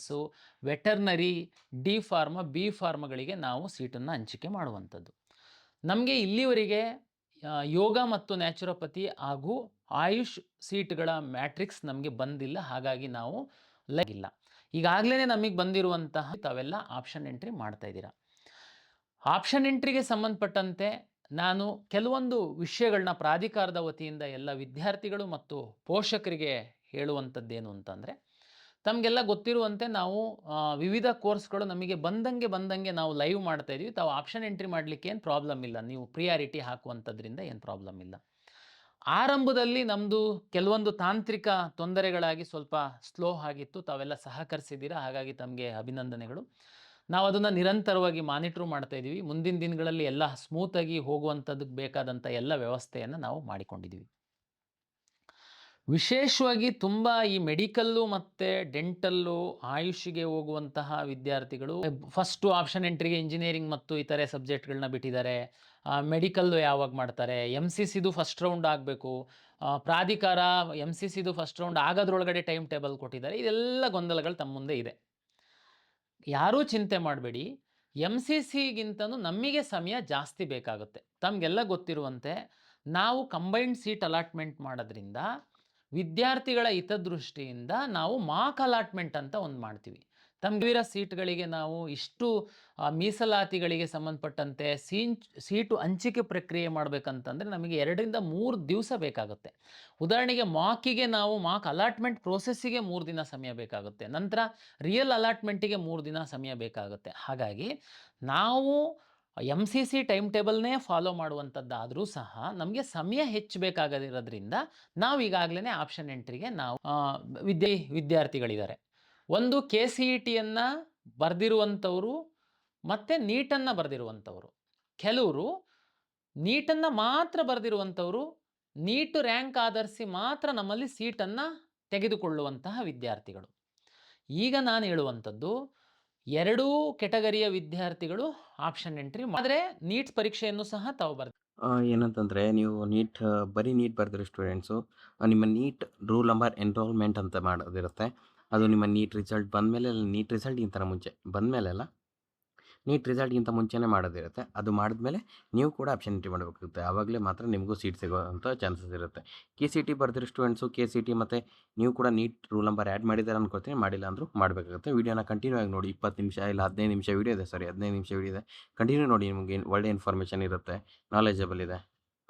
So veterinary, D pharma, B ಫಾರ್ಮಗಳಿಗೆ ನಾವು ಸೀಟನ್ನು ಹಂಚಿಕೆ ಮಾಡುವಂಥದ್ದು. ನಮಗೆ ಇಲ್ಲಿವರೆಗೆ ಯೋಗ ಮತ್ತು ನ್ಯಾಚುರೋಪತಿ ಹಾಗೂ ಆಯುಷ್ ಸೀಟ್ಗಳ ಮ್ಯಾಟ್ರಿಕ್ಸ್ ನಮಗೆ ಬಂದಿಲ್ಲ. ಹಾಗಾಗಿ ನಾವು ಇಲ್ಲ. ಈಗಾಗಲೇ ನಮಗೆ ಬಂದಿರುವಂತಹ ತಾವೆಲ್ಲ ಆಪ್ಷನ್ ಎಂಟ್ರಿ ಮಾಡ್ತಾ ಇದ್ದೀರಾ. ಆಪ್ಷನ್ ಎಂಟ್ರಿಗೆ ಸಂಬಂಧಪಟ್ಟಂತೆ ನಾನು ಕೆಲವೊಂದು ವಿಷಯಗಳನ್ನ ಪ್ರಾಧಿಕಾರದ ವತಿಯಿಂದ ಎಲ್ಲ ವಿದ್ಯಾರ್ಥಿಗಳು ಮತ್ತು ಪೋಷಕರಿಗೆ ಹೇಳುವಂಥದ್ದೇನು ಅಂತಂದರೆ, ತಮಗೆಲ್ಲ ಗೊತ್ತಿರುವಂತೆ ನಾವು ವಿವಿಧ ಕೋರ್ಸ್ಗಳು ನಮಗೆ ಬಂದಂಗೆ ನಾವು ಲೈವ್ ಮಾಡ್ತಾ ಇದ್ದೀವಿ. ತಾವು ಆಪ್ಷನ್ ಎಂಟ್ರಿ ಮಾಡಲಿಕ್ಕೆ ಏನು ಪ್ರಾಬ್ಲಮ್ ಇಲ್ಲ. ನೀವು ಪ್ರಿಯಾರಿಟಿ ಹಾಕುವಂಥದ್ರಿಂದ ಏನು ಪ್ರಾಬ್ಲಮ್ ಇಲ್ಲ. ಆರಂಭದಲ್ಲಿ ನಮ್ಮದು ಕೆಲವೊಂದು ತಾಂತ್ರಿಕ ತೊಂದರೆಗಳಾಗಿ ಸ್ವಲ್ಪ ಸ್ಲೋ ಆಗಿತ್ತು. ತಾವೆಲ್ಲ ಸಹಕರಿಸಿದ್ದೀರಾ, ಹಾಗಾಗಿ ತಮಗೆ ಅಭಿನಂದನೆಗಳು. ನಾವು ಅದನ್ನು ನಿರಂತರವಾಗಿ ಮಾನಿಟ್ರ್ ಮಾಡ್ತಾ ಇದ್ದೀವಿ. ಮುಂದಿನ ದಿನಗಳಲ್ಲಿ ಎಲ್ಲ ಸ್ಮೂತಾಗಿ ಹೋಗುವಂಥದ್ದಕ್ಕೆ ಬೇಕಾದಂಥ ಎಲ್ಲ ವ್ಯವಸ್ಥೆಯನ್ನು ನಾವು ಮಾಡಿಕೊಂಡಿದ್ದೀವಿ. ವಿಶೇಷವಾಗಿ ತುಂಬ ಈ ಮೆಡಿಕಲ್ಲು ಮತ್ತು ಡೆಂಟಲ್ಲು, ಆಯುಷಿಗೆ ಹೋಗುವಂತಹ ವಿದ್ಯಾರ್ಥಿಗಳು ಫಸ್ಟು ಆಪ್ಷನ್ ಎಂಟ್ರಿಗೆ ಇಂಜಿನಿಯರಿಂಗ್ ಮತ್ತು ಇತರೆ ಸಬ್ಜೆಕ್ಟ್ಗಳನ್ನ ಬಿಟ್ಟಿದ್ದಾರೆ. ಮೆಡಿಕಲ್ಲು ಯಾವಾಗ ಮಾಡ್ತಾರೆ, MCCದು ಫಸ್ಟ್ ರೌಂಡ್ ಆಗಬೇಕು, ಪ್ರಾಧಿಕಾರ MCCದು ಫಸ್ಟ್ ರೌಂಡ್ ಆಗೋದ್ರೊಳಗಡೆ ಟೈಮ್ ಟೇಬಲ್ ಕೊಟ್ಟಿದ್ದಾರೆ. ಇದೆಲ್ಲ ಗೊಂದಲಗಳು ತಮ್ಮ ಮುಂದೆ ಇದೆ. ಯಾರೂ ಚಿಂತೆ ಮಾಡಬೇಡಿ. MCCಗಿಂತನೂ ನಮಗೆ ಸಮಯ ಜಾಸ್ತಿ ಬೇಕಾಗುತ್ತೆ. ತಮಗೆಲ್ಲ ಗೊತ್ತಿರುವಂತೆ ನಾವು ಕಂಬೈನ್ಡ್ ಸೀಟ್ ಅಲಾಟ್ಮೆಂಟ್ ಮಾಡೋದ್ರಿಂದ ವಿದ್ಯಾರ್ಥಿಗಳ ಹಿತದೃಷ್ಟಿಯಿಂದ ನಾವು ಮಾಕ್ ಅಲಾಟ್ಮೆಂಟ್ ಅಂತ ಒಂದು ಮಾಡ್ತೀವಿ. ತಮಗಿರೋ ಸೀಟ್ಗಳಿಗೆ ನಾವು ಇಷ್ಟು ಮೀಸಲಾತಿಗಳಿಗೆ ಸಂಬಂಧಪಟ್ಟಂತೆ ಸೀಟು ಹಂಚಿಕೆ ಪ್ರಕ್ರಿಯೆ ಮಾಡಬೇಕಂತಂದರೆ ನಮಗೆ 2ರಿಂದ 3 ದಿವಸ ಬೇಕಾಗುತ್ತೆ. ಉದಾಹರಣೆಗೆ ಮಾಕ್ ಅಲಾಟ್ಮೆಂಟ್ ಪ್ರೋಸೆಸ್ಸಿಗೆ 3 ದಿನ ಸಮಯ ಬೇಕಾಗುತ್ತೆ. ನಂತರ ರಿಯಲ್ ಅಲಾಟ್ಮೆಂಟಿಗೆ 3 ದಿನ ಸಮಯ ಬೇಕಾಗುತ್ತೆ. ಹಾಗಾಗಿ ನಾವು MCC ಟೈಮ್ ಟೇಬಲ್ನೇ ಫಾಲೋ ಮಾಡುವಂಥದ್ದಾದರೂ ಸಹ ನಮಗೆ ಸಮಯ ಹೆಚ್ಚು ಬೇಕಾಗದಿರೋದ್ರಿಂದ ನಾವು ಈಗಾಗಲೇ ಆಪ್ಷನ್ ಎಂಟ್ರಿಗೆ ನಾವು ವಿದ್ಯಾರ್ಥಿಗಳಿದ್ದಾರೆ. ಒಂದು KCETಯನ್ನು ಬರೆದಿರುವಂಥವರು ಮತ್ತು ನೀಟನ್ನು ಬರೆದಿರುವಂಥವರು. ಕೆಲವರು ನೀಟನ್ನು ಮಾತ್ರ ಬರೆದಿರುವಂಥವರು, ನೀಟ್ ರ್ಯಾಂಕ್ ಆಧರಿಸಿ ಮಾತ್ರ ನಮ್ಮಲ್ಲಿ ಸೀಟನ್ನು ತೆಗೆದುಕೊಳ್ಳುವಂತಹ ವಿದ್ಯಾರ್ಥಿಗಳು. ಈಗ ನಾನು ಹೇಳುವಂಥದ್ದು, ಎರಡೂ ಕೆಟಗರಿಯ ವಿದ್ಯಾರ್ಥಿಗಳು ಆಪ್ಷನ್ ಎಂಟ್ರಿ ಆದರೆ ನೀಟ್ ಪರೀಕ್ಷೆಯನ್ನು ಸಹ ತಾವು ಏನಂತಂದರೆ ನೀವು ಬರೀ ನೀಟ್ ಬರೆದಿರೋ ಸ್ಟೂಡೆಂಟ್ಸು ನಿಮ್ಮ ನೀಟ್ ರೂಲ್ ನಂಬರ್ ಎನ್ರೋಲ್ಮೆಂಟ್ ಅಂತ ಮಾಡೋದಿರುತ್ತೆ. ಅದು ನಿಮ್ಮ ನೀಟ್ ರಿಸಲ್ಟ್ ಬಂದಮೇಲೆ, ನೀಟ್ ರಿಸಲ್ಟ್ಗಿಂತ ಮುಂಚೆ ಬಂದಮೇಲೆಲ್ಲ, ನೀಟ್ ರಿಸಲ್ಟ್ಗಿಂತ ಮುಂಚೆನೇ ಮಾಡೋದಿರುತ್ತೆ. ಅದು ಮಾಡಿದ್ಮೇಲೆ ನೀವು ಕೂಡ ಆಪ್ಷನ್ ಎಂಟ್ರಿ ಮಾಡಬೇಕಾಗುತ್ತೆ. ಆವಾಗಲೇ ಮಾತ್ರ ನಿಮಗೂ ಸೀಟ್ ಸಿಗೋವಂಥ ಚಾನ್ಸಸ್ ಇರುತ್ತೆ. KCET ಬರೆದಿರೋ ಸ್ಟೂಡೆಂಟ್ಸು KCET ಮತ್ತು ನೀವು ಕೂಡ ನೀಟ್ ರೂಲ್ ನಂಬರ್ ಆ್ಯಡ್ ಮಾಡಿದ್ದಾರೆ ಅಂದ್ಕೊಳ್ತೀನಿ. ಮಾಡಿಲ್ಲ ಅಂದರೂ ಮಾಡಬೇಕಾಗುತ್ತೆ. ವೀಡಿಯೋನ ಕಂಟಿನ್ಯೂ ಆಗಿ ನೋಡಿ. 20 ನಿಮಿಷ ಇಲ್ಲ 15 ನಿಮಿಷ ವೀಡಿಯೋ ಇದೆ. 15 ನಿಮಿಷ ವೀಡಿಯೋ ಇದೆ. ಕಂಟಿನ್ಯೂ ನೋಡಿ, ನಿಮಗೆ ಒಳ್ಳೆ ಇನ್ಫಾರ್ಮೇಷನ್ ಇರುತ್ತೆ, ನಾಲೆಜಬಲ್ ಇದೆ.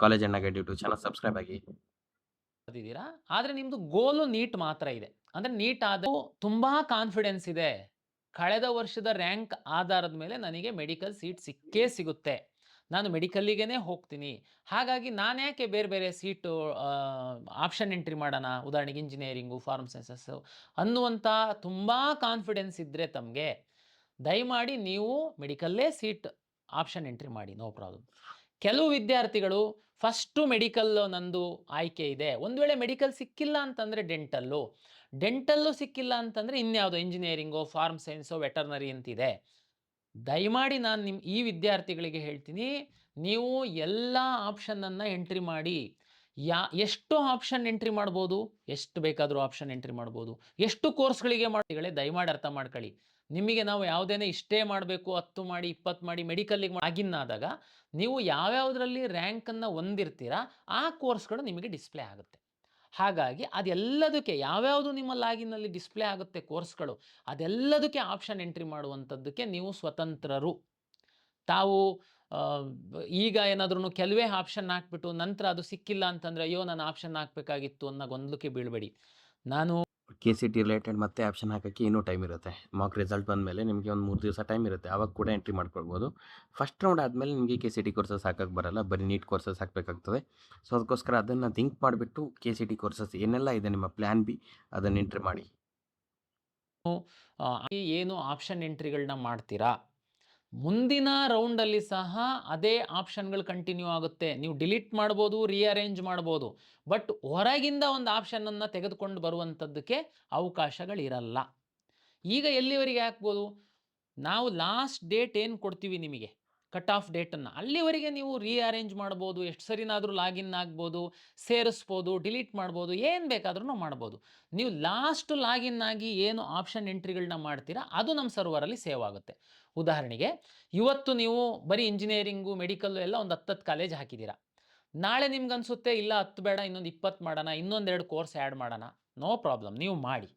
ಕಾಲೇಜ್ ಅಣ್ಣ ಗೈಡ್ ಯೂಟ್ಯೂಬ್ ಚಾನಲ್ ಸಬ್ಸ್ಕ್ರೈಬ್ ಆಗಿ. ಬರ್ದಿದ್ದೀರಾ, ಆದರೆ ನಿಮ್ಮದು ಗೋಲು ನೀಟ್ ಮಾತ್ರ ಇದೆ. ಅಂದರೆ ನೀಟ್ ಆದರೂ ತುಂಬ ಕಾನ್ಫಿಡೆನ್ಸ್ ಇದೆ, ಕಳೆದ ವರ್ಷದ ರ್ಯಾಂಕ್ ಆಧಾರದ ಮೇಲೆ ನನಗೆ ಮೆಡಿಕಲ್ ಸೀಟ್ ಸಿಕ್ಕೇ ಸಿಗುತ್ತೆ, ನಾನು ಮೆಡಿಕಲ್ಲಿಗೇ ಹೋಗ್ತೀನಿ, ಹಾಗಾಗಿ ನಾನು ಯಾಕೆ ಬೇರೆ ಬೇರೆ ಸೀಟು ಆಪ್ಷನ್ ಎಂಟ್ರಿ ಮಾಡೋಣ, ಉದಾಹರಣೆಗೆ ಇಂಜಿನಿಯರಿಂಗು, ಫಾರ್ಮ್ ಸೈನ್ಸಸ್ಸು ಅನ್ನುವಂಥ ತುಂಬ ಕಾನ್ಫಿಡೆನ್ಸ್ ಇದ್ದರೆ ತಮಗೆ ದಯಮಾಡಿ ನೀವು ಮೆಡಿಕಲ್ಲೇ ಸೀಟ್ ಆಪ್ಷನ್ ಎಂಟ್ರಿ ಮಾಡಿ, ನೋ ಪ್ರಾಬ್ಲಮ್. ಕೆಲವು ವಿದ್ಯಾರ್ಥಿಗಳು ಫಸ್ಟು ಮೆಡಿಕಲ್ ನಂದು ಆಯ್ಕೆ ಇದೆ, ಒಂದು ವೇಳೆ ಮೆಡಿಕಲ್ ಸಿಕ್ಕಿಲ್ಲ ಅಂತಂದರೆ ಡೆಂಟಲ್ಲು ಸಿಕ್ಕಿಲ್ಲ ಅಂತಂದರೆ ಇನ್ಯಾವುದೋ ಇಂಜಿನಿಯರಿಂಗೋ, ಫಾರ್ಮ್ ಸೈನ್ಸೋ, ವೆಟರ್ನರಿ ಅಂತಿದೆ. ದಯಮಾಡಿ ನಾನು ಈ ವಿದ್ಯಾರ್ಥಿಗಳಿಗೆ ಹೇಳ್ತೀನಿ, ನೀವು ಎಲ್ಲ ಆಪ್ಷನನ್ನು ಎಂಟ್ರಿ ಮಾಡಿ. ಎಷ್ಟು ಆಪ್ಷನ್ ಎಂಟ್ರಿ ಮಾಡ್ಬೋದು, ಎಷ್ಟು ಬೇಕಾದರೂ ಆಪ್ಷನ್ ಎಂಟ್ರಿ ಮಾಡ್ಬೋದು, ಎಷ್ಟು ಕೋರ್ಸ್ಗಳಿಗೆ ಮಾಡಿಗಳೇ ದಯಮಾಡಿ ಅರ್ಥ ಮಾಡ್ಕೊಳ್ಳಿ. ನಿಮಗೆ ನಾವು ಯಾವುದೇನೇ ಇಷ್ಟೇ ಮಾಡಬೇಕು 10 ಮಾಡಿ 20 ಮಾಡಿ ಮೆಡಿಕಲ್ಲಿಗೆ ಆಗಿನ್ನಾದಾಗ ನೀವು ಯಾವ್ಯಾವುದರಲ್ಲಿ ರ್ಯಾಂಕನ್ನು ಹೊಂದಿರ್ತೀರಾ ಆ ಕೋರ್ಸ್ಗಳು ನಿಮಗೆ ಡಿಸ್ಪ್ಲೇ ಆಗುತ್ತೆ. ಹಾಗಾಗಿ ಅದೆಲ್ಲದಕ್ಕೆ ಯಾವ್ಯಾವುದು ನಿಮ್ಮ ಲಾಗಿನ್ನಲ್ಲಿ ಡಿಸ್ಪ್ಲೇ ಆಗುತ್ತೆ ಕೋರ್ಸ್ಗಳು, ಅದೆಲ್ಲದಕ್ಕೆ ಆಪ್ಷನ್ ಎಂಟ್ರಿ ಮಾಡುವಂಥದ್ದಕ್ಕೆ ನೀವು ಸ್ವತಂತ್ರರು. ತಾವು ಈಗ ಏನಾದ್ರೂ ಕೆಲವೇ ಆಪ್ಷನ್ ಹಾಕ್ಬಿಟ್ಟು ನಂತರ ಅದು ಸಿಕ್ಕಿಲ್ಲ ಅಂತಂದರೆ ಅಯ್ಯೋ ನಾನು ಆಪ್ಷನ್ ಹಾಕಬೇಕಾಗಿತ್ತು ಅನ್ನೋ ಗೊಂದಲಕ್ಕೆ ಬೀಳಬೇಡಿ. ನಾನು KCET ರಿಲೇಟೆಡ್ ಮತ್ತೆ ಆಪ್ಷನ್ ಹಾಕೋಕ್ಕೆ ಇನ್ನೂ ಟೈಮ್ ಇರುತ್ತೆ. ಮಾಕ್ ರಿಸಲ್ಟ್ ಬಂದಮೇಲೆ ನಿಮಗೆ ಒಂದು 3 ದಿವಸ ಟೈಮ್ ಇರುತ್ತೆ. ಆವಾಗ ಕೂಡ ಎಂಟ್ರಿ ಮಾಡ್ಕೊಳ್ಬೋದು. ಫಸ್ಟ್ ರೌಂಡ್ ಆದಮೇಲೆ ನಿಮಗೆ KCET ಕೋರ್ಸಸ್ ಹಾಕಕ್ಕೆ ಬರಲ್ಲ, ಬರೀ ನೀಟ್ ಕೋರ್ಸಸ್ ಹಾಕಬೇಕಾಗ್ತದೆ. ಸೊ ಅದಕ್ಕೋಸ್ಕರ ಅದನ್ನು ಥಿಂಕ್ ಮಾಡಿಬಿಟ್ಟು KCET ಕೋರ್ಸಸ್ ಏನೆಲ್ಲ ಇದೆ ನಿಮ್ಮ ಪ್ಲ್ಯಾನ್ ಬಿ, ಅದನ್ನು ಎಂಟ್ರಿ ಮಾಡಿ. ಏನು ಆಪ್ಷನ್ ಎಂಟ್ರಿಗಳನ್ನ ಮಾಡ್ತೀರಾ, ಮುಂದಿನ ರೌಂಡಲ್ಲಿ ಸಹ ಅದೇ ಆಪ್ಷನ್ಗಳು ಕಂಟಿನ್ಯೂ ಆಗುತ್ತೆ. ನೀವು ಡಿಲೀಟ್ ಮಾಡ್ಬೋದು, ರೀಅರೇಂಜ್ ಮಾಡ್ಬೋದು, ಬಟ್ ಹೊರಗಿಂದ ಒಂದು ಆಪ್ಷನನ್ನು ತೆಗೆದುಕೊಂಡು ಬರುವಂಥದ್ದಕ್ಕೆ ಅವಕಾಶಗಳಿರಲ್ಲ. ಈಗ ಎಲ್ಲಿವರೆಗೆ ಹಾಕ್ಬೋದು, ನಾವು ಲಾಸ್ಟ್ ಡೇಟ್ ಏನು ಕೊಡ್ತೀವಿ ನಿಮಗೆ, ಕಟ್ ಆಫ್ ಡೇಟನ್ನು. ಅಲ್ಲಿವರೆಗೆ ನೀವು ರೀಅರೇಂಜ್ ಮಾಡ್ಬೋದು, ಎಷ್ಟು ಸರಿನಾದರೂ ಲಾಗಿನ್ ಆಗ್ಬೋದು, ಸೇರಿಸ್ಬೋದು, ಡಿಲೀಟ್ ಮಾಡ್ಬೋದು, ಏನು ಬೇಕಾದ್ರೂ ಮಾಡ್ಬೋದು. ನೀವು ಲಾಸ್ಟ್ ಲಾಗಿನ್ ಆಗಿ ಏನು ಆಪ್ಷನ್ ಎಂಟ್ರಿಗಳನ್ನ ಮಾಡ್ತೀರಾ ಅದು ನಮ್ಮ ಸರ್ವರಲ್ಲಿ ಸೇವ್ ಆಗುತ್ತೆ. ಉದಾಹರಣೆಗೆ ಇವತ್ತು ನೀವು ಬರೀ ಇಂಜಿನಿಯರಿಂಗು, ಮೆಡಿಕಲ್ಲು ಎಲ್ಲ ಒಂದು 10 ಕಾಲೇಜ್ ಹಾಕಿದ್ದೀರಾ. ನಾಳೆ ನಿಮ್ಗನ್ಸುತ್ತೆ ಇಲ್ಲ 10 ಬೇಡ, ಇನ್ನೊಂದು 20 ಮಾಡೋಣ, ಇನ್ನೊಂದೆರಡು ಕೋರ್ಸ್ ಆ್ಯಡ್ ಮಾಡೋಣ. ನೋ ಪ್ರಾಬ್ಲಮ್, ನೀವು ಮಾಡಿ,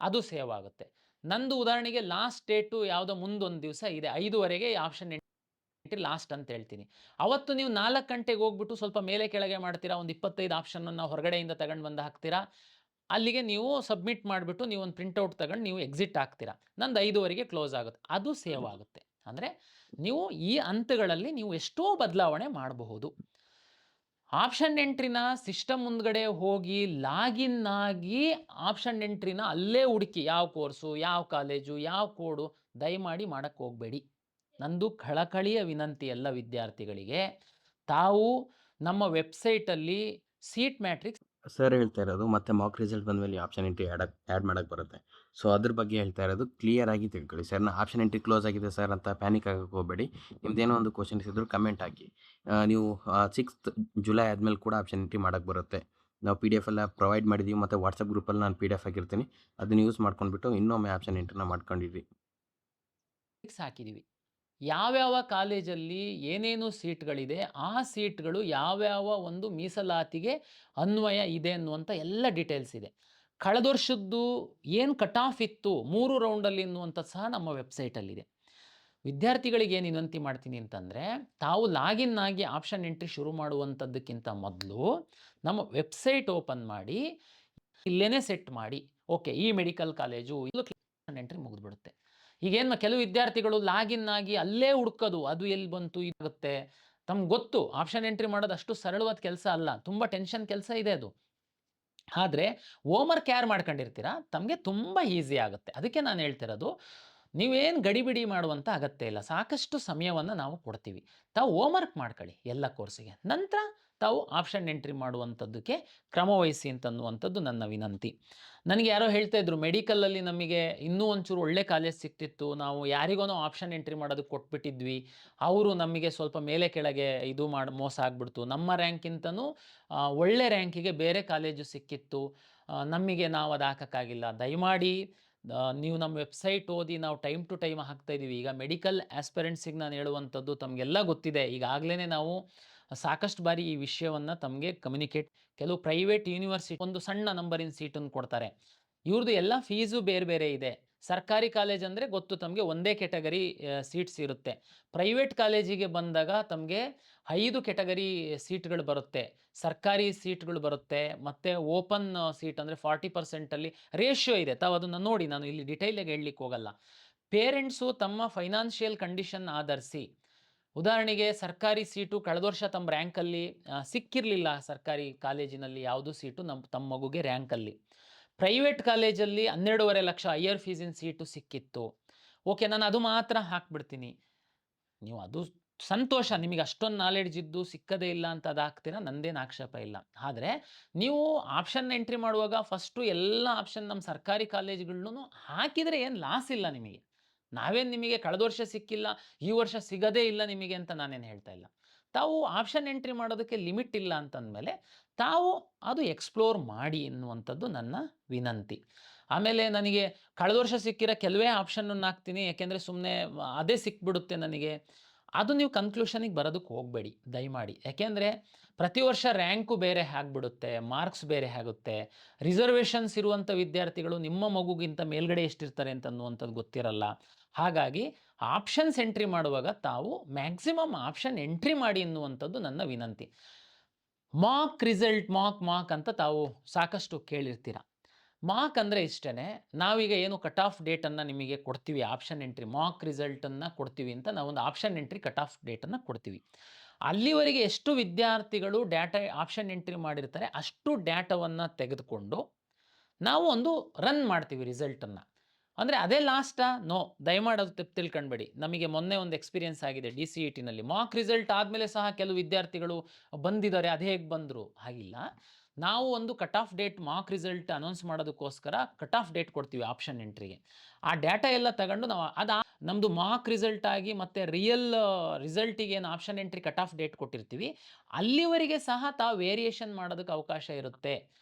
ಅದು ಸೇವ್ ಆಗುತ್ತೆ. ನಂದು ಉದಾಹರಣೆಗೆ ಲಾಸ್ಟ್ ಡೇಟು ಯಾವುದೋ ಮುಂದೊಂದು ದಿವಸ ಇದೆ, 5ವರೆಗೆ ಆಪ್ಷನ್ ಎಂಟ್ರಿ ಲಾಸ್ಟ್ ಅಂತ ಹೇಳ್ತೀನಿ. ಅವತ್ತು ನೀವು 4 ಗಂಟೆಗೆ ಹೋಗ್ಬಿಟ್ಟು ಸ್ವಲ್ಪ ಮೇಲೆ ಕೆಳಗೆ ಮಾಡ್ತೀರಾ, ಒಂದು 25 ಆಪ್ಷನನ್ನು ಹೊರಗಡೆಯಿಂದ ತಗೊಂಡು ಬಂದು ಹಾಕ್ತೀರಾ. ಅಲ್ಲಿಗೆ ನೀವು ಸಬ್ಮಿಟ್ ಮಾಡಿಬಿಟ್ಟು ನೀವು ಒಂದು ಪ್ರಿಂಟೌಟ್ ತಗೊಂಡು ನೀವು ಎಕ್ಸಿಟ್ ಆಗ್ತೀರಾ. ನಂದು 5ವರೆಗೆ ಕ್ಲೋಸ್ ಆಗುತ್ತೆ, ಅದು ಸೇವ್ ಆಗುತ್ತೆ. ಅಂದರೆ ನೀವು ಈ ಹಂತಗಳಲ್ಲಿ ನೀವು ಎಷ್ಟೋ ಬದಲಾವಣೆ ಮಾಡಬಹುದು. ಆಪ್ಷನ್ ಎಂಟ್ರಿನ ಸಿಸ್ಟಮ್ ಮುಂದ್ಗಡೆ ಹೋಗಿ ಲಾಗಿನ್ ಆಗಿ ಆಪ್ಷನ್ ಎಂಟ್ರಿನ ಅಲ್ಲೇ ಹುಡುಕಿ ಯಾವ ಕೋರ್ಸು, ಯಾವ ಕಾಲೇಜು, ಯಾವ ಕೋಡು ದಯಮಾಡಿ ಮಾಡಕ್ಕೆ ಹೋಗಬೇಡಿ. ನಂದು ಕಳಕಳಿಯ ವಿನಂತಿ ಎಲ್ಲ ವಿದ್ಯಾರ್ಥಿಗಳಿಗೆ, ತಾವು ನಮ್ಮ ವೆಬ್ಸೈಟಲ್ಲಿ ಸೀಟ್ ಮ್ಯಾಟ್ರಿಕ್ಸ್ ಸರ್ ಹೇಳ್ತಾ ಇರೋದು ಮತ್ತೆ ಮಾಕ್ ರಿಸಲ್ಟ್ ಬಂದಮೇಲೆ ಆಪ್ಷನ್ ಎಂಟ್ರಿ ಆ್ಯಡ್ ಮಾಡಕ್ಕೆ ಬರುತ್ತೆ. ಸೊ ಅದ್ರ ಬಗ್ಗೆ ಹೇಳ್ತಾ ಇರೋದು ಕ್ಲಿಯರ್ ಆಗಿ ತಿಳ್ಕೊಳ್ಳಿ ಸರ್. ಆಪ್ಷನ್ ಎಂಟ್ರಿ ಕ್ಲೋಸ್ ಆಗಿದೆ ಸರ್ ಅಂತ ಪ್ಯಾನಿಕ್ ಆಗಕ್ಕೆ ಹೋಗಬೇಡಿ. ನಿಮ್ದೇನೋ ಒಂದು ಕ್ವಶನ್ಸ್ ಇದ್ದರೂ ಕಮೆಂಟ್ ಹಾಕಿ. ನೀವು 6th ಜುಲೈ ಆದಮೇಲೆ ಕೂಡ ಆಪ್ಷನ್ ಎಂಟ್ರಿ ಮಾಡಕ್ಕೆ ಬರುತ್ತೆ. ನಾವು PDF ಎಲ್ಲ ಪ್ರೊವೈಡ್ ಮಾಡಿದ್ದೀವಿ, ಮತ್ತು ವಾಟ್ಸಪ್ ಗ್ರೂಪಲ್ಲಿ ನಾನು PDF ಹಾಕಿರ್ತೀನಿ, ಅದನ್ನು ಯೂಸ್ ಮಾಡ್ಕೊಂಡ್ಬಿಟ್ಟು ಇನ್ನೊಮ್ಮೆ ಆಪ್ಷನ್ ಎಂಟ್ರಿನ ಮಾಡ್ಕೊಂಡಿರಿ. ಹಾಕಿದ್ದೀವಿ. ಯಾವ್ಯಾವ ಕಾಲೇಜಲ್ಲಿ ಏನೇನು ಸೀಟ್ಗಳಿದೆ, ಆ ಸೀಟ್ಗಳು ಯಾವ್ಯಾವ ಒಂದು ಮೀಸಲಾತಿಗೆ ಅನ್ವಯ ಇದೆ ಅನ್ನುವಂಥ ಎಲ್ಲ ಡೀಟೇಲ್ಸ್ ಇದೆ. ಕಳೆದ ವರ್ಷದ್ದು ಏನು ಕಟ್ ಆಫ್ ಇತ್ತು 3 ರೌಂಡಲ್ಲಿ ಅನ್ನುವಂಥದ್ದು ಸಹ ನಮ್ಮ ವೆಬ್ಸೈಟಲ್ಲಿದೆ. ವಿದ್ಯಾರ್ಥಿಗಳಿಗೆ ಏನು ವಿನಂತಿ ಮಾಡ್ತೀನಿ ಅಂತಂದರೆ, ತಾವು ಲಾಗಿನ್ ಆಗಿ ಆಪ್ಷನ್ ಎಂಟ್ರಿ ಶುರು ಮಾಡುವಂಥದ್ದಕ್ಕಿಂತ ಮೊದಲು ನಮ್ಮ ವೆಬ್ಸೈಟ್ ಓಪನ್ ಮಾಡಿ ಇಲ್ಲೇನೇ ಸೆಟ್ ಮಾಡಿ, ಓಕೆ ಈ ಮೆಡಿಕಲ್ ಕಾಲೇಜು ಇದು ಆಪ್ಷನ್ ಎಂಟ್ರಿ ಮುಗಿದ್ಬಿಡುತ್ತೆ. ಈಗೇನು ಕೆಲವು ವಿದ್ಯಾರ್ಥಿಗಳು ಲಾಗಿನ್ ಆಗಿ ಅಲ್ಲೇ ಹುಡ್ಕೋದು, ಅದು ಎಲ್ಲಿ ಬಂತು ಇದಾಗುತ್ತೆ. ತಮ್ಗೆ ಗೊತ್ತು ಆಪ್ಷನ್ ಎಂಟ್ರಿ ಮಾಡೋದು ಅಷ್ಟು ಸರಳವಾದ ಕೆಲಸ ಅಲ್ಲ, ತುಂಬ ಟೆನ್ಷನ್ ಕೆಲಸ ಇದೆ ಅದು. ಆದರೆ ಹೋಮ್ವರ್ಕ್ ಯಾರು ಮಾಡ್ಕೊಂಡಿರ್ತೀರಾ ತಮಗೆ ತುಂಬ ಈಸಿ ಆಗುತ್ತೆ. ಅದಕ್ಕೆ ನಾನು ಹೇಳ್ತಿರೋದು, ನೀವೇನು ಗಡಿಬಿಡಿ ಮಾಡುವಂಥ ಅಗತ್ಯ ಇಲ್ಲ, ಸಾಕಷ್ಟು ಸಮಯವನ್ನು ನಾವು ಕೊಡ್ತೀವಿ. ತಾವು ಹೋಮ್ವರ್ಕ್ ಮಾಡ್ಕೊಳ್ಳಿ ಎಲ್ಲ ಕೋರ್ಸಿಗೆ, ನಂತರ ತಾವು ಆಪ್ಷನ್ ಎಂಟ್ರಿ ಮಾಡುವಂಥದ್ದಕ್ಕೆ ಕ್ರಮವಹಿಸಿ ಅಂತನ್ನುವಂಥದ್ದು ನನ್ನ ವಿನಂತಿ. ನನಗೆ ಯಾರೋ ಹೇಳ್ತಾ ಇದ್ರು, ಮೆಡಿಕಲಲ್ಲಿ ನಮಗೆ ಇನ್ನೂ ಒಂಚೂರು ಒಳ್ಳೆ ಕಾಲೇಜ್ ಸಿಕ್ತಿತ್ತು, ನಾವು ಯಾರಿಗೋ ಆಪ್ಷನ್ ಎಂಟ್ರಿ ಮಾಡೋದಕ್ಕೆ ಕೊಟ್ಬಿಟ್ಟಿದ್ವಿ, ಅವರು ನಮಗೆ ಸ್ವಲ್ಪ ಮೇಲೆ ಕೆಳಗೆ ಇದು ಮಾಡಿ ಮೋಸ ಆಗಿಬಿಡ್ತು, ನಮ್ಮ ರ್ಯಾಂಕಿಂತನೂ ಒಳ್ಳೆ ರ್ಯಾಂಕಿಗೆ ಬೇರೆ ಕಾಲೇಜು ಸಿಕ್ಕಿತ್ತು, ನಮಗೆ ನಾವು ಅದು ಹಾಕೋಕ್ಕಾಗಿಲ್ಲ. ದಯಮಾಡಿ ನೀವು ನಮ್ಮ ವೆಬ್ಸೈಟ್ ಓದಿ, ನಾವು ಟೈಮ್ ಟು ಟೈಮ್ ಹಾಕ್ತಾಯಿದ್ದೀವಿ. ಈಗ ಮೆಡಿಕಲ್ ಆಸ್ಪಿರೆಂಟ್ಸಿಗೆ ನಾನು ಹೇಳುವಂಥದ್ದು ತಮಗೆಲ್ಲ ಗೊತ್ತಿದೆ, ಈಗಾಗಲೇ ನಾವು ಸಾಕಷ್ಟು ಬಾರಿ ಈ ವಿಷಯವನ್ನು ತಮಗೆ ಕಮ್ಯುನಿಕೇಟ್. ಕೆಲವು ಪ್ರೈವೇಟ್ ಯೂನಿವರ್ಸಿಟಿ ಒಂದು ಸಣ್ಣ ನಂಬರಿನ ಸೀಟನ್ನು ಕೊಡ್ತಾರೆ, ಇವ್ರದ್ದು ಎಲ್ಲ ಫೀಸು ಬೇರೆ ಬೇರೆ ಇದೆ. ಸರ್ಕಾರಿ ಕಾಲೇಜ್ ಅಂದರೆ ಗೊತ್ತು ತಮಗೆ, ಒಂದೇ ಕೆಟಗರಿ ಸೀಟ್ಸ್ ಇರುತ್ತೆ. ಪ್ರೈವೇಟ್ ಕಾಲೇಜಿಗೆ ಬಂದಾಗ ತಮಗೆ 5 ಕೆಟಗರಿ ಸೀಟ್ಗಳು ಬರುತ್ತೆ, ಸರ್ಕಾರಿ ಸೀಟ್ಗಳು ಬರುತ್ತೆ, ಮತ್ತು ಓಪನ್ ಸೀಟ್ ಅಂದರೆ 40%ಅಲ್ಲಿ ರೇಷಿಯೋ ಇದೆ. ತಾವು ಅದನ್ನು ನೋಡಿ, ನಾನು ಇಲ್ಲಿ ಡಿಟೈಲಾಗಿ ಹೇಳಲಿಕ್ಕೆ ಹೋಗಲ್ಲ. ಪೇರೆಂಟ್ಸು ತಮ್ಮ ಫೈನಾನ್ಷಿಯಲ್ ಕಂಡೀಷನ್ ಆಧರಿಸಿ, ಉದಾಹರಣೆಗೆ ಸರ್ಕಾರಿ ಸೀಟು ಕಳೆದ ವರ್ಷ ತಮ್ಮ ರ್ಯಾಂಕಲ್ಲಿ ಸಿಕ್ಕಿರಲಿಲ್ಲ, ಸರ್ಕಾರಿ ಕಾಲೇಜಿನಲ್ಲಿ ಯಾವುದೂ ಸೀಟು ತಮ್ಮ ಮಗುಗೆ ರ್ಯಾಂಕಲ್ಲಿ. ಪ್ರೈವೇಟ್ ಕಾಲೇಜಲ್ಲಿ 12.5 ಲಕ್ಷ ಹೈಯರ್ ಫೀಸಿನ ಸೀಟು ಸಿಕ್ಕಿತ್ತು, ಓಕೆ ನಾನು ಅದು ಮಾತ್ರ ಹಾಕ್ಬಿಡ್ತೀನಿ. ನೀವು ಅದು ಸಂತೋಷ, ನಿಮಗೆ ಅಷ್ಟೊಂದು ನಾಲೆಡ್ಜ್ ಇದ್ದು ಸಿಕ್ಕದೇ ಇಲ್ಲ ಅಂತ ಅದು ಹಾಕ್ತೀರಾ, ನಂದೇನು ಆಕ್ಷೇಪ ಇಲ್ಲ. ಆದರೆ ನೀವು ಆಪ್ಷನ್ ಎಂಟ್ರಿ ಮಾಡುವಾಗ ಫಸ್ಟು ಎಲ್ಲ ಆಪ್ಷನ್ ನಮ್ಮ ಸರ್ಕಾರಿ ಕಾಲೇಜುಗಳನ್ನೂ ಹಾಕಿದರೆ ಏನು ಲಾಸ್ ಇಲ್ಲ ನಿಮಗೆ. ನಾವೇನು ನಿಮಗೆ ಕಳೆದ ವರ್ಷ ಸಿಕ್ಕಿಲ್ಲ, ಈ ವರ್ಷ ಸಿಗದೇ ಇಲ್ಲ ನಿಮಗೆ ಅಂತ ನಾನೇನು ಹೇಳ್ತಾ ಇಲ್ಲ. ತಾವು ಆಪ್ಷನ್ ಎಂಟ್ರಿ ಮಾಡೋದಕ್ಕೆ ಲಿಮಿಟ್ ಇಲ್ಲ ಅಂತಂದಮೇಲೆ ತಾವು ಅದು ಎಕ್ಸ್ಪ್ಲೋರ್ ಮಾಡಿ ಎನ್ನುವಂಥದ್ದು ನನ್ನ ವಿನಂತಿ. ಆಮೇಲೆ ನನಗೆ ಕಳೆದ ವರ್ಷ ಸಿಕ್ಕಿರೋ ಕೆಲವೇ ಆಪ್ಷನನ್ನು ಹಾಕ್ತೀನಿ, ಯಾಕೆಂದರೆ ಸುಮ್ಮನೆ ಅದೇ ಸಿಕ್ಬಿಡುತ್ತೆ ನನಗೆ, ಅದು ನೀವು ಕನ್ಕ್ಲೂಷನಿಗೆ ಬರೋದಕ್ಕೆ ಹೋಗಬೇಡಿ ದಯಮಾಡಿ. ಯಾಕೆಂದರೆ ಪ್ರತಿ ವರ್ಷ ರ್ಯಾಂಕು ಬೇರೆ ಆಗಿಬಿಡುತ್ತೆ, ಮಾರ್ಕ್ಸ್ ಬೇರೆ ಆಗುತ್ತೆ. ರಿಸರ್ವೇಷನ್ಸ್ ಇರುವಂಥ ವಿದ್ಯಾರ್ಥಿಗಳು ನಿಮ್ಮ ಮಗುಗಿಂತ ಮೇಲ್ಗಡೆ ಎಷ್ಟಿರ್ತಾರೆ ಅಂತನ್ನುವಂಥದ್ದು ಗೊತ್ತಿರಲ್ಲ. ಹಾಗಾಗಿ ಆಪ್ಷನ್ಸ್ ಎಂಟ್ರಿ ಮಾಡುವಾಗ ತಾವು ಮ್ಯಾಕ್ಸಿಮಮ್ ಆಪ್ಷನ್ ಎಂಟ್ರಿ ಮಾಡಿ ಎನ್ನುವಂಥದ್ದು ನನ್ನ ವಿನಂತಿ. ಮಾಕ್ ರಿಸಲ್ಟ್, ಮಾಕ್ ಅಂತ ತಾವು ಸಾಕಷ್ಟು ಕೇಳಿರ್ತೀರ. ಮಾಕ್ ಅಂದರೆ ಇಷ್ಟೇ, ನಾವೀಗ ಏನು ಕಟ್ ಆಫ್ ಡೇಟನ್ನು ನಿಮಗೆ ಕೊಡ್ತೀವಿ, ಆಪ್ಷನ್ ಎಂಟ್ರಿ ಮಾಕ್ ರಿಸಲ್ಟನ್ನು ಕೊಡ್ತೀವಿ ಅಂತ ನಾವೊಂದು ಆಪ್ಷನ್ ಎಂಟ್ರಿ ಕಟ್ ಆಫ್ ಡೇಟನ್ನು ಕೊಡ್ತೀವಿ. ಅಲ್ಲಿವರೆಗೆ ಎಷ್ಟು ವಿದ್ಯಾರ್ಥಿಗಳು ಡೇಟಾ ಆಪ್ಷನ್ ಎಂಟ್ರಿ ಮಾಡಿರ್ತಾರೆ ಅಷ್ಟು ಡೇಟಾವನ್ನು ತೆಗೆದುಕೊಂಡು ನಾವು ಒಂದು ರನ್ ಮಾಡ್ತೀವಿ ರಿಸಲ್ಟನ್ನು. ಅಂದರೆ ಅದೇ ಲಾಸ್ಟಾ? ನೋ, ದಯಮಾಡಿ ಅದು ತಿಳ್ಕೊಳ್ಬೇಡಿ. ನಮಗೆ ಮೊನ್ನೆ ಒಂದು ಎಕ್ಸ್ಪೀರಿಯನ್ಸ್ ಆಗಿದೆ DCETನಲ್ಲಿ. ಮಾಕ್ ರಿಸಲ್ಟ್ ಆದಮೇಲೆ ಸಹ ಕೆಲವು ವಿದ್ಯಾರ್ಥಿಗಳು ಬಂದಿದ್ದಾರೆ, ಅದು ಹೇಗೆ ಬಂದರು ಹಾಗಿಲ್ಲ. ನಾವು ಒಂದು cut off date mark result announce ಮಾಡೋದಕ್ಕೋಸ್ಕರ ಕಟ್ ಆಫ್ ಡೇಟ್ ಕೊಡ್ತೀವಿ ಆಪ್ಷನ್ ಎಂಟ್ರಿಗೆ. ಆ ಡೇಟಾ ಎಲ್ಲ ತಗೊಂಡು ನಾವು ನಮ್ಮದು ಮಾರ್ಕ್ ರಿಸಲ್ಟ್ ಆಗಿ ಮತ್ತು ರಿಯಲ್ ರಿಸಲ್ಟಿಗೆ ಏನು option entry cut off date ಕೊಟ್ಟಿರ್ತೀವಿ, ಅಲ್ಲಿವರೆಗೆ ಸಹ ತಾವು ವೇರಿಯೇಷನ್ ಮಾಡೋದಕ್ಕೆ ಅವಕಾಶ ಇರುತ್ತೆ.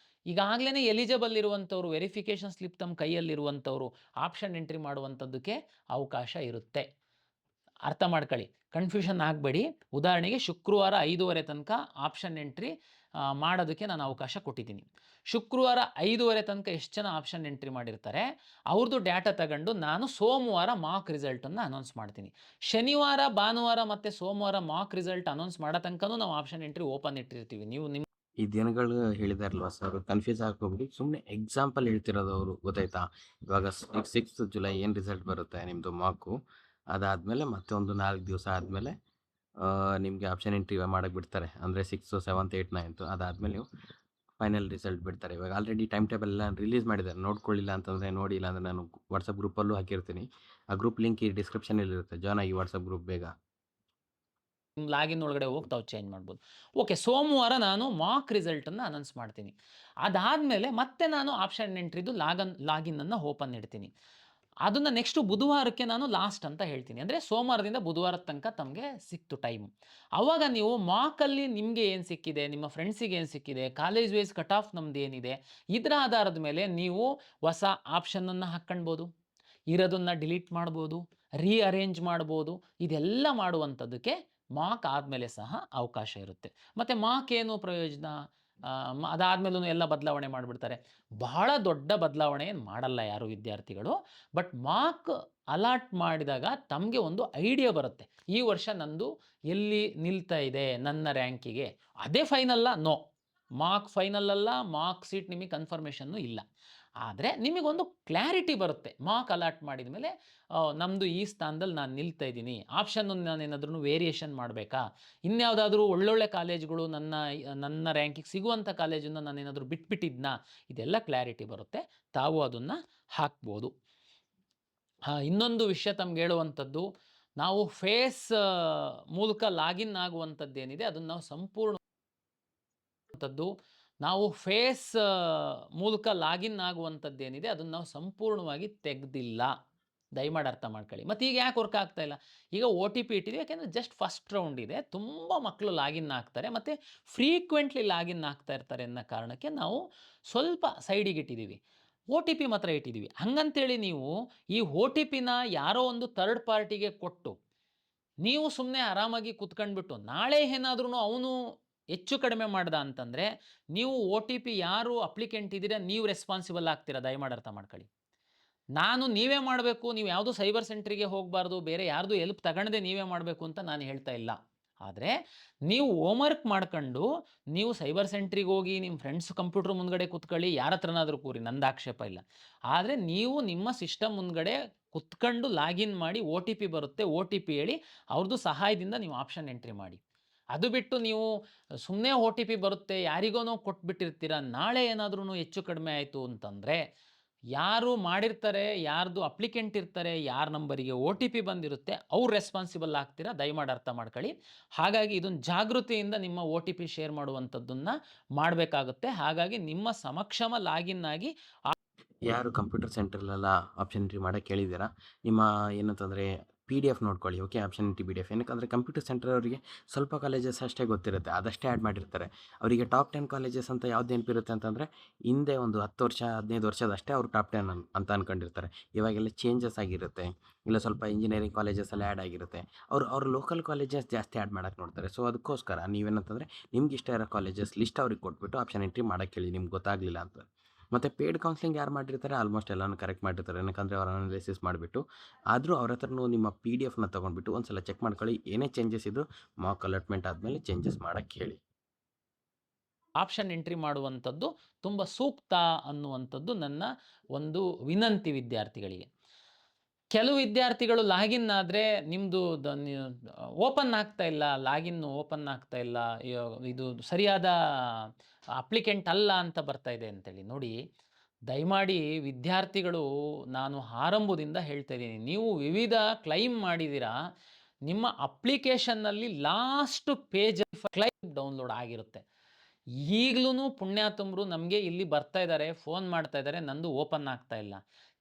ಈಗಾಗಲೇ ಎಲಿಜಿಬಲ್ ಇರುವಂಥವ್ರು, ವೆರಿಫಿಕೇಷನ್ ಸ್ಲಿಪ್ ತಮ್ಮ ಕೈಯಲ್ಲಿರುವಂಥವ್ರು ಆಪ್ಷನ್ ಎಂಟ್ರಿ ಮಾಡುವಂಥದ್ದಕ್ಕೆ ಅವಕಾಶ ಇರುತ್ತೆ. ಅರ್ಥ ಮಾಡ್ಕೊಳ್ಳಿ, ಕನ್ಫ್ಯೂಷನ್ ಆಗಬೇಡಿ. ಉದಾಹರಣೆಗೆ ಶುಕ್ರವಾರ 5:30 ತನಕ ಆಪ್ಷನ್ ಎಂಟ್ರಿ ಮಾಡೋದಕ್ಕೆ ನಾನು ಅವಕಾಶ ಕೊಟ್ಟಿದ್ದೀನಿ. ಶುಕ್ರವಾರ 5:30 ತನಕ ಎಷ್ಟು ಜನ ಆಪ್ಷನ್ ಎಂಟ್ರಿ ಮಾಡಿರ್ತಾರೆ ಅವ್ರದ್ದು ಡೇಟಾ ತಗೊಂಡು ನಾನು ಸೋಮವಾರ ಮಾರ್ಕ್ ರಿಸಲ್ಟನ್ನು ಅನೌನ್ಸ್ ಮಾಡ್ತೀನಿ. ಶನಿವಾರ, ಭಾನುವಾರ ಮತ್ತು ಸೋಮವಾರ ಮಾರ್ಕ್ ರಿಸಲ್ಟ್ ಅನೌನ್ಸ್ ಮಾಡೋ ತನಕನೂ ನಾವು ಆಪ್ಷನ್ ಎಂಟ್ರಿ ಓಪನ್ ಇಟ್ಟಿರ್ತೀವಿ. ನೀವು ನಿಮ್ಮ ಈ ದಿನಗಳು ಹೇಳಿದಾರಲ್ವಾ ಸರ್, ಕನ್ಫ್ಯೂಸ್ ಆಗ್ಕೋಬಿಡಿ. ಸುಮ್ಮನೆ ಎಕ್ಸಾಂಪಲ್ ಹೇಳ್ತಿರೋದು ಅವರು, ಗೊತ್ತಾಯ್ತಾ? ಇವಾಗ 6th ಜುಲೈ ಏನು ರಿಸಲ್ಟ್ ಬರುತ್ತೆ ನಿಮ್ಮದು ಮಾರ್ಕು, ಅದಾದಮೇಲೆ ಮತ್ತೆ ಒಂದು 4 ದಿವಸ ಆದಮೇಲೆ ನಿಮಗೆ ಆಪ್ಷನ್ ಎಂಟ್ರಿ ಮಾಡೋಕ್ಕೆ ಬಿಡ್ತಾರೆ. ಅಂದರೆ 6th 7th 8th 9th ಅದಾದಮೇಲೆ ನೀವು ಫೈನಲ್ ರಿಸಲ್ಟ್ ಬಿಡ್ತಾರೆ. ಇವಾಗ ಆಲ್ರೆಡಿ ಟೈಮ್ ಟೇಬಲ್ ಎಲ್ಲ ರಿಲೀಸ್ ಮಾಡಿದ್ದಾರೆ. ನೋಡ್ಕೊಳ್ಳಿಲ್ಲ ಅಂತಂದರೆ ನೋಡಿ, ಇಲ್ಲಾಂದರೆ ನಾನು ವಾಟ್ಸಪ್ ಗ್ರೂಪಲ್ಲೂ ಹಾಕಿರ್ತೀನಿ. ಆ ಗ್ರೂಪ್ ಲಿಂಕ್ ಈ ಡಿಸ್ಕ್ರಿಪ್ಷನಲ್ಲಿರುತ್ತೆ. ಜಾಯ್ನ್ ಆಗಿ ವಾಟ್ಸಪ್ ಗ್ರೂಪ್ ಬೇಗ. ನಿಮ್ಮ ಲಾಗಿನ್ ಒಳಗಡೆ ಹೋಗಿ ತಾವು ಚೇಂಜ್ ಮಾಡ್ಬೋದು. ಓಕೆ, ಸೋಮವಾರ ನಾನು ಮಾರ್ಕ್ ರಿಸಲ್ಟನ್ನು ಅನೌನ್ಸ್ ಮಾಡ್ತೀನಿ. ಅದಾದಮೇಲೆ ಮತ್ತೆ ನಾನು ಆಪ್ಷನ್ ಎಂಟ್ರಿದು ಲಾಗಿನ್ನನ್ನು ಓಪನ್ ಇಡ್ತೀನಿ. ಅದನ್ನು ನೆಕ್ಸ್ಟು ಬುಧವಾರಕ್ಕೆ ನಾನು ಲಾಸ್ಟ್ ಅಂತ ಹೇಳ್ತೀನಿ. ಅಂದರೆ ಸೋಮವಾರದಿಂದ ಬುಧವಾರದ ತನಕ ತಮಗೆ ಸಿಕ್ತು ಟೈಮು. ಆವಾಗ ನೀವು ಮಾರ್ಕಲ್ಲಿ ನಿಮಗೆ ಏನು ಸಿಕ್ಕಿದೆ, ನಿಮ್ಮ ಫ್ರೆಂಡ್ಸಿಗೆ ಏನು ಸಿಕ್ಕಿದೆ, ಕಾಲೇಜ್ ವೈಸ್ ಕಟ್ ಆಫ್ ನಮ್ದು ಏನಿದೆ, ಇದರ ಆಧಾರದ ಮೇಲೆ ನೀವು ಹೊಸ ಆಪ್ಷನನ್ನು ಹಾಕ್ಕೊಳ್ಬೋದು, ಇರೋದನ್ನು ಡಿಲೀಟ್ ಮಾಡ್ಬೋದು, ರೀಅರೇಂಜ್ ಮಾಡ್ಬೋದು. ಇದೆಲ್ಲ ಮಾಡುವಂಥದ್ದಕ್ಕೆ ಮಾರ್ಕ್ ಆದಮೇಲೆ ಸಹ ಅವಕಾಶ ಇರುತ್ತೆ. ಮತ್ತು ಮಾರ್ಕ್ ಏನು ಪ್ರಯೋಜನ? ಅದಾದಮೇಲೂ ಎಲ್ಲ ಬದಲಾವಣೆ ಮಾಡಿಬಿಡ್ತಾರೆ. ಬಹಳ ದೊಡ್ಡ ಬದಲಾವಣೆ ಏನು ಮಾಡಲ್ಲ ಯಾರು ವಿದ್ಯಾರ್ಥಿಗಳು. ಬಟ್ ಮಾರ್ಕ್ ಅಲಾಟ್ ಮಾಡಿದಾಗ ತಮಗೆ ಒಂದು ಐಡಿಯಾ ಬರುತ್ತೆ. ಈ ವರ್ಷ ನಂದು ಎಲ್ಲಿ ನಿಲ್ತಾ ಇದೆ ನನ್ನ ರ್ಯಾಂಕಿಗೆ. ಅದೇ ಫೈನಲ್ಲ? ನೋ, ಮಾರ್ಕ್ ಫೈನಲ್ ಅಲ್ಲ, ಮಾರ್ಕ್ ಸೀಟ್ ನಿಮಗೆ ಕನ್ಫರ್ಮೇಷನ್ನು ಇಲ್ಲ. ಆದರೆ ನಿಮಗೊಂದು ಕ್ಲಾರಿಟಿ ಬರುತ್ತೆ. ಮಾರ್ಕ್ ಅಲಾಟ್ ಮಾಡಿದ ಮೇಲೆ ನಮ್ಮದು ಈ ಸ್ಥಾನದಲ್ಲಿ ನಾನು ನಿಲ್ತಾ ಇದ್ದೀನಿ, ಆಪ್ಷನ್ನು ನಾನೇನಾದ್ರೂ ವೇರಿಯೇಷನ್ ಮಾಡಬೇಕಾ, ಇನ್ಯಾವುದಾದ್ರೂ ಒಳ್ಳೊಳ್ಳೆ ಕಾಲೇಜುಗಳು ನನ್ನ ರ್ಯಾಂಕಿಗೆ ಸಿಗುವಂಥ ಕಾಲೇಜನ್ನು ನಾನೇನಾದರೂ ಬಿಟ್ಬಿಟ್ಟಿದ್ನಾ, ಇದೆಲ್ಲ ಕ್ಲಾರಿಟಿ ಬರುತ್ತೆ. ತಾವು ಅದನ್ನು ಹಾಕ್ಬೋದು. ಇನ್ನೊಂದು ವಿಷಯ ತಮ್ಗೆ ಹೇಳುವಂಥದ್ದು, ನಾವು ಫೇಸ್ ಮೂಲಕ ಲಾಗಿನ್ ಆಗುವಂಥದ್ದೇನಿದೆ ಅದನ್ನು ನಾವು ಸಂಪೂರ್ಣವಾಗಿ ತೆಗೆದಿಲ್ಲ. ದಯಮಾಡಿ ಅರ್ಥ ಮಾಡ್ಕೊಳ್ಳಿ. ಮತ್ತು ಈಗ ಯಾಕೆ ವರ್ಕ್ ಆಗ್ತಾ ಇಲ್ಲ? ಈಗ OTP ಇಟ್ಟಿದ್ದೀವಿ, ಯಾಕೆಂದರೆ ಜಸ್ಟ್ ಫಸ್ಟ್ ರೌಂಡ್ ಇದೆ. ತುಂಬ ಮಕ್ಕಳು ಲಾಗಿನ್ ಆಗ್ತಾರೆ ಮತ್ತು ಫ್ರೀಕ್ವೆಂಟ್ಲಿ ಲಾಗಿನ್ ಆಗ್ತಾ ಇರ್ತಾರೆ ಅನ್ನೋ ಕಾರಣಕ್ಕೆ ನಾವು ಸ್ವಲ್ಪ ಸೈಡಿಗೆ ಇಟ್ಟಿದ್ದೀವಿ. OTP ಮಾತ್ರ ಇಟ್ಟಿದ್ದೀವಿ. ಹಂಗಂತೇಳಿ ನೀವು ಈ OTPನ ಯಾರೋ ಒಂದು ಥರ್ಡ್ ಪಾರ್ಟಿಗೆ ಕೊಟ್ಟು ನೀವು ಸುಮ್ಮನೆ ಆರಾಮಾಗಿ ಕುತ್ಕೊಂಡ್ಬಿಟ್ಟು ನಾಳೆ ಏನಾದ್ರೂ ಅವನು ಹೆಚ್ಚು ಕಡಿಮೆ ಮಾಡ್ದ ಅಂತಂದರೆ ನೀವು OTP ಯಾರು ಅಪ್ಲಿಕೆಂಟ್ ಇದ್ದೀರಾ ನೀವು ರೆಸ್ಪಾನ್ಸಿಬಲ್ ಆಗ್ತೀರಾ. ದಯಮಾಡಿ ಅರ್ಥ ಮಾಡ್ಕೊಳ್ಳಿ. ನೀವೇ ಮಾಡಬೇಕು, ನೀವು ಯಾವುದೂ ಸೈಬರ್ ಸೆಂಟ್ರಿಗೆ ಹೋಗಬಾರ್ದು, ಬೇರೆ ಯಾರ್ದು ಹೆಲ್ಪ್ ತಗೊಳ್ಳದೆ ನೀವೇ ಮಾಡಬೇಕು ಅಂತ ನಾನು ಹೇಳ್ತಾ ಇಲ್ಲ. ಆದರೆ ನೀವು ಹೋಮ್ವರ್ಕ್ ಮಾಡ್ಕೊಂಡು ನೀವು ಸೈಬರ್ ಸೆಂಟ್ರಿಗೆ ಹೋಗಿ ನಿಮ್ಮ ಫ್ರೆಂಡ್ಸ್ ಕಂಪ್ಯೂಟರ್ ಮುಂದ್ಗಡೆ ಕೂತ್ಕೊಳ್ಳಿ, ಯಾರ ಹತ್ರನಾದರೂ ಕೂರಿ, ನಂದು ಆಕ್ಷೇಪ ಇಲ್ಲ. ಆದರೆ ನೀವು ನಿಮ್ಮ ಸಿಸ್ಟಮ್ ಮುಂದ್ಗಡೆ ಕುತ್ಕೊಂಡು ಲಾಗಿನ್ ಮಾಡಿ OTP ಬರುತ್ತೆ, OTP ಹೇಳಿ ಅವ್ರದ್ದು ಸಹಾಯದಿಂದ ನೀವು ಆಪ್ಷನ್ ಎಂಟ್ರಿ ಮಾಡಿ. ಅದು ಬಿಟ್ಟು ನೀವು ಸುಮ್ಮನೆ OTP ಬರುತ್ತೆ ಯಾರಿಗೋನೋ ಕೊಟ್ಬಿಟ್ಟಿರ್ತೀರ, ನಾಳೆ ಏನಾದ್ರೂ ಹೆಚ್ಚು ಕಡಿಮೆ ಆಯಿತು ಅಂತಂದರೆ ಯಾರು ಮಾಡಿರ್ತಾರೆ, ಯಾರ್ದು ಅಪ್ಲಿಕೆಂಟ್ ಇರ್ತಾರೆ, ಯಾರ ನಂಬರಿಗೆ OTP ಬಂದಿರುತ್ತೆ ಅವ್ರು ರೆಸ್ಪಾನ್ಸಿಬಲ್ ಆಗ್ತೀರಾ. ದಯಮಾಡಿ ಅರ್ಥ ಮಾಡ್ಕೊಳ್ಳಿ. ಹಾಗಾಗಿ ಇದೊಂದು ಜಾಗೃತಿಯಿಂದ ನಿಮ್ಮ OTP ಶೇರ್ ಮಾಡುವಂಥದ್ದನ್ನು ಮಾಡಬೇಕಾಗುತ್ತೆ. ಹಾಗಾಗಿ ನಿಮ್ಮ ಸಮಕ್ಷಮ ಲಾಗಿನ್ ಆಗಿ ಯಾರು ಕಂಪ್ಯೂಟರ್ ಸೆಂಟ್ರಲ್ಲೆಲ್ಲ ಆಪ್ಷನ್ ಎಂಟ್ರಿ ಮಾಡೋಕ್ಕೆ ಕೇಳಿದ್ದೀರಾ, ನಿಮ್ಮ ಏನಂತಂದರೆ PDF ನೋಡ್ಕೊಳ್ಳಿ. Okay, option entry PDF. ಏನಕ್ಕಂದರೆ ಕಂಪ್ಯೂಟರ್ ಸೆಂಟರ್ ಅವರಿಗೆ ಸ್ವಲ್ಪ ಕಾಲೇಜಸ್ ಅಷ್ಟೇ ಗೊತ್ತಿರುತ್ತೆ, ಅದಷ್ಟೇ ಆ್ಯಡ್ ಮಾಡಿರ್ತಾರೆ. ಅವರಿಗೆ ಟಾಪ್ 10 ಕಾಲೇಜಸ್ ಅಂತ ಯಾವ್ದು ನೆನಪಿರುತ್ತೆ ಅಂತಂದರೆ ಹಿಂದೆ ಒಂದು 10 ವರ್ಷ 15 ವರ್ಷದಷ್ಟೇ ಅವರು ಟಾಪ್ 10 ಅಂತ ಅಂದ್ಕೊಂಡಿರ್ತಾರೆ. ಇವಾಗೆಲ್ಲ ಚೇಂಜಸ್ ಆಗಿರುತ್ತೆ, ಇಲ್ಲ ಸ್ವಲ್ಪ ಇಂಜಿನಿಯರಿಂಗ್ ಕಾಲೇಜಸ್ ಎಲ್ಲ ಆ್ಯಡ್ ಆಗಿರುತ್ತೆ. ಅವ್ರ ಲೋಕಲ್ ಕಾಲೇಜಸ್ ಜಾಸ್ತಿ ಆ್ಯಡ್ ಮಾಡೋಕ್ಕೆ ನೋಡ್ತಾರೆ. ಸೊ ಅದಕ್ಕೋಸ್ಕರ ನೀವೇನಂತಂದರೆ ನಿಮ್ಗೆ ಇಷ್ಟ ಇರೋ ಕಾಲೇಜಸ್ ಲಿಸ್ಟ್ ಅವ್ರಿಗೆ ಕೊಟ್ಬಿಟ್ಟು ಆಪ್ಷನ್ ಎಂಟ್ರಿ ಮಾಡೋಕ್ಕೆ ಹೇಳಿ, ನಿಮ್ಗೆ ಗೊತ್ತಾಗಲಿಲ್ಲ ಅಂತ. ಮತ್ತು ಪೇಯ್ಡ್ ಕೌನ್ಸಿಲಿಂಗ್ ಯಾರು ಮಾಡಿರ್ತಾರೆ ಆಲ್ಮೋಸ್ಟ್ ಎಲ್ಲನೂ ಕರೆಕ್ಟ್ ಮಾಡಿರ್ತಾರೆ. ಏನಕ್ಕಂದರೆ ಅವ್ರು ಅನಾಲಿಸಿಸ್ ಮಾಡಿಬಿಟ್ಟು ಆದರೂ ಅವ್ರ ಹತ್ರನೂ ನಿಮ್ಮ PDFನ ತೊಗೊಂಡ್ಬಿಟ್ಟು ಒಂದು ಸಲ ಚೆಕ್ ಮಾಡ್ಕೊಳ್ಳಿ. ಏನೇ ಚೇಂಜಸ್ ಇದ್ದರೂ ಮಾರ್ಕ್ ಅಲಾಟ್ಮೆಂಟ್ ಆದಮೇಲೆ ಚೇಂಜಸ್ ಮಾಡೋಕ್ಕೆ ಹೇಳಿ. ಆಪ್ಷನ್ ಎಂಟ್ರಿ ಮಾಡುವಂಥದ್ದು ತುಂಬ ಸೂಕ್ತ ಅನ್ನುವಂಥದ್ದು ನನ್ನ ಒಂದು ವಿನಂತಿ ವಿದ್ಯಾರ್ಥಿಗಳಿಗೆ. ಕೆಲವು ವಿದ್ಯಾರ್ಥಿಗಳು ಲಾಗಿನ್ ಆದರೆ ನಿಮ್ಮದು ಓಪನ್ ಆಗ್ತಾ ಇಲ್ಲ, ಲಾಗಿನ್ನು ಓಪನ್ ಆಗ್ತಾ ಇಲ್ಲ, ಇದು ಸರಿಯಾದ ಅಪ್ಲಿಕೆಂಟ್ ಅಲ್ಲ ಅಂತ ಬರ್ತಾ ಇದೆ ಅಂತೇಳಿ. ನೋಡಿ, ದಯಮಾಡಿ ವಿದ್ಯಾರ್ಥಿಗಳು, ನಾನು ಆರಂಭದಿಂದ ಹೇಳ್ತಾ ಇದ್ದೀನಿ, ನೀವು ವಿವಿಧ ಕ್ಲೈಮ್ ಮಾಡಿದ್ದೀರಾ, ನಿಮ್ಮ ಅಪ್ಲಿಕೇಶನ್ನಲ್ಲಿ ಲಾಸ್ಟ್ ಪೇಜ್ ಕ್ಲೈಮ್ ಡೌನ್ಲೋಡ್ ಆಗಿರುತ್ತೆ. ಈಗ್ಲೂ ಪುಣ್ಯಾತುಮ್ರು ನಮಗೆ ಇಲ್ಲಿ ಬರ್ತಾ ಇದ್ದಾರೆ, ಫೋನ್ ಮಾಡ್ತಾ ಇದ್ದಾರೆ, ನಂದು ಓಪನ್ ಆಗ್ತಾ ಇಲ್ಲ.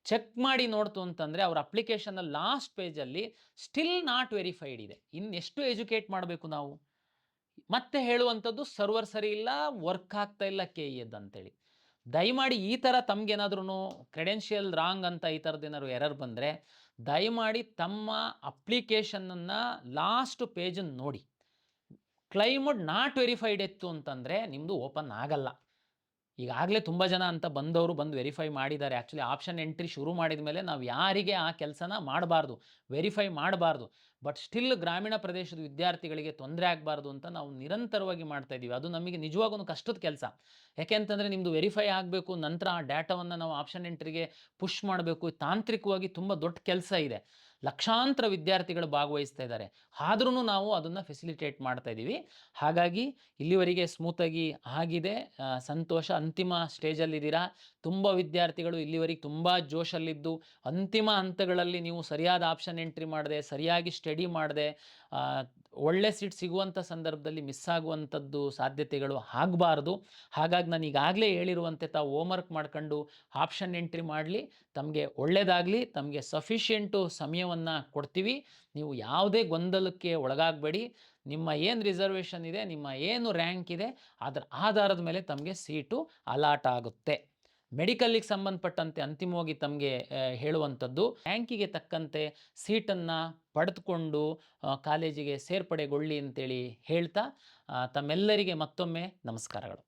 ಚೆಕ್ ಮಾಡಿ ನೋಡ್ತು ಅಂತಂದರೆ ಅವ್ರ ಅಪ್ಲಿಕೇಶನ್ನ ಲಾಸ್ಟ್ ಪೇಜಲ್ಲಿ ಸ್ಟಿಲ್ ನಾಟ್ ವೆರಿಫೈಡ್ ಇದೆ. ಇನ್ನೆಷ್ಟು ಎಜುಕೇಟ್ ಮಾಡಬೇಕು ನಾವು? ಮತ್ತೆ ಹೇಳುವಂಥದ್ದು ಸರ್ವರ್ ಸರಿ ಇಲ್ಲ, ವರ್ಕ್ ಆಗ್ತಾ ಇಲ್ಲ KEಯದ್ದು ಅಂತೇಳಿ. ದಯಮಾಡಿ ಈ ಥರ ತಮಗೇನಾದ್ರೂ ಕ್ರೆಡೆನ್ಷಿಯಲ್ ರಾಂಗ್ ಅಂತ ಈ ಥರದ್ದೇನಾದ್ರು ಎರರ್ ಬಂದರೆ ದಯಮಾಡಿ ತಮ್ಮ ಅಪ್ಲಿಕೇಶನನ್ನು ಲಾಸ್ಟ್ ಪೇಜನ್ನು ನೋಡಿ. ಕ್ಲೈಮ್ಡ್ ನಾಟ್ ವೆರಿಫೈಡ್ ಇತ್ತು ಅಂತಂದರೆ ನಿಮ್ಮದು ಓಪನ್ ಆಗಲ್ಲ. ಈಗಾಗಲೇ ತುಂಬ ಜನ ಅಂತ ಬಂದವರು ಬಂದು ವೆರಿಫೈ ಮಾಡಿದ್ದಾರೆ. ಆ್ಯಕ್ಚುಲಿ ಆಪ್ಷನ್ ಎಂಟ್ರಿ ಶುರು ಮಾಡಿದ ಮೇಲೆ ನಾವು ಯಾರಿಗೆ ಆ ಕೆಲಸನ ಮಾಡಬಾರ್ದು, ವೆರಿಫೈ ಮಾಡಬಾರ್ದು. ಬಟ್ ಸ್ಟಿಲ್ ಗ್ರಾಮೀಣ ಪ್ರದೇಶದ ವಿದ್ಯಾರ್ಥಿಗಳಿಗೆ ತೊಂದರೆ ಆಗಬಾರ್ದು ಅಂತ ನಾವು ನಿರಂತರವಾಗಿ ಮಾಡ್ತಾ ಇದ್ದೀವಿ. ಅದು ನಮಗೆ ನಿಜವಾಗೂ ಕಷ್ಟದ ಕೆಲಸ. ಯಾಕೆ ಅಂತಂದರೆ ನಿಮ್ಮದು ವೆರಿಫೈ ಆಗಬೇಕು, ನಂತರ ಆ ಡೇಟಾವನ್ನು ನಾವು ಆಪ್ಷನ್ ಎಂಟ್ರಿಗೆ ಪುಷ್ ಮಾಡಬೇಕು. ತಾಂತ್ರಿಕವಾಗಿ ತುಂಬ ದೊಡ್ಡ ಕೆಲಸ ಇದೆ. ಲಕ್ಷಾಂತರ ವಿದ್ಯಾರ್ಥಿಗಳು ಭಾಗವಹಿಸ್ತಾ ಇದ್ದಾರೆ. ಆದ್ರೂ ನಾವು ಅದನ್ನು ಫೆಸಿಲಿಟೇಟ್ ಮಾಡ್ತಾ ಇದ್ದೀವಿ. ಹಾಗಾಗಿ ಇಲ್ಲಿವರೆಗೆ ಸ್ಮೂತಾಗಿ ಆಗಿದೆ. ಸಂತೋಷ. ಅಂತಿಮ ಸ್ಟೇಜಲ್ಲಿದ್ದೀರಾ. ತುಂಬ ವಿದ್ಯಾರ್ಥಿಗಳು ಇಲ್ಲಿವರೆಗೆ ತುಂಬ ಜೋಶಲ್ಲಿದ್ದು ಅಂತಿಮ ಹಂತಗಳಲ್ಲಿ ನೀವು ಸರಿಯಾದ ಆಪ್ಷನ್ ಎಂಟ್ರಿ ಮಾಡದೆ, ಸರಿಯಾಗಿ ಸ್ಟಡಿ ಮಾಡದೆ, ಒಳ್ಳೆ ಸೀಟ್ ಸಿಗುವಂಥ ಸಂದರ್ಭದಲ್ಲಿ ಮಿಸ್ ಆಗುವಂಥದ್ದು ಸಾಧ್ಯತೆಗಳು ಆಗಬಾರ್ದು. ಹಾಗಾಗಿ ನಾನು ಈಗಾಗಲೇ ಹೇಳಿರುವಂತೆ ತಾವು ಹೋಮ್ವರ್ಕ್ ಮಾಡ್ಕೊಂಡು ಆಪ್ಷನ್ ಎಂಟ್ರಿ ಮಾಡಲಿ. ತಮಗೆ ಒಳ್ಳೆಯದಾಗಲಿ. ತಮಗೆ ಸಫಿಷಿಯೆಂಟು ಸಮಯವನ್ನು ಕೊಡ್ತೀವಿ. ನೀವು ಯಾವುದೇ ಗೊಂದಲಕ್ಕೆ ಒಳಗಾಗಬೇಡಿ. ನಿಮ್ಮ ಏನು ರಿಸರ್ವೇಷನ್ ಇದೆ, ನಿಮ್ಮ ಏನು ರ್ಯಾಂಕ್ ಇದೆ, ಅದರ ಆಧಾರದ ಮೇಲೆ ತಮಗೆ ಸೀಟು ಅಲಾಟ್ ಆಗುತ್ತೆ. ಮೆಡಿಕಲ್ಲಿಗೆ ಸಂಬಂಧಪಟ್ಟಂತೆ ಅಂತಿಮವಾಗಿ ತಮಗೆ ಹೇಳುವಂಥದ್ದು, ರ್ಯಾಂಕಿಗೆ ತಕ್ಕಂತೆ ಸೀಟನ್ನು ಪಡೆದುಕೊಂಡು ಕಾಲೇಜಿಗೆ ಸೇರ್ಪಡೆಗೊಳ್ಳಿ ಅಂತೇಳಿ ಹೇಳ್ತಾ ತಮ್ಮೆಲ್ಲರಿಗೆ ಮತ್ತೊಮ್ಮೆ ನಮಸ್ಕಾರಗಳು.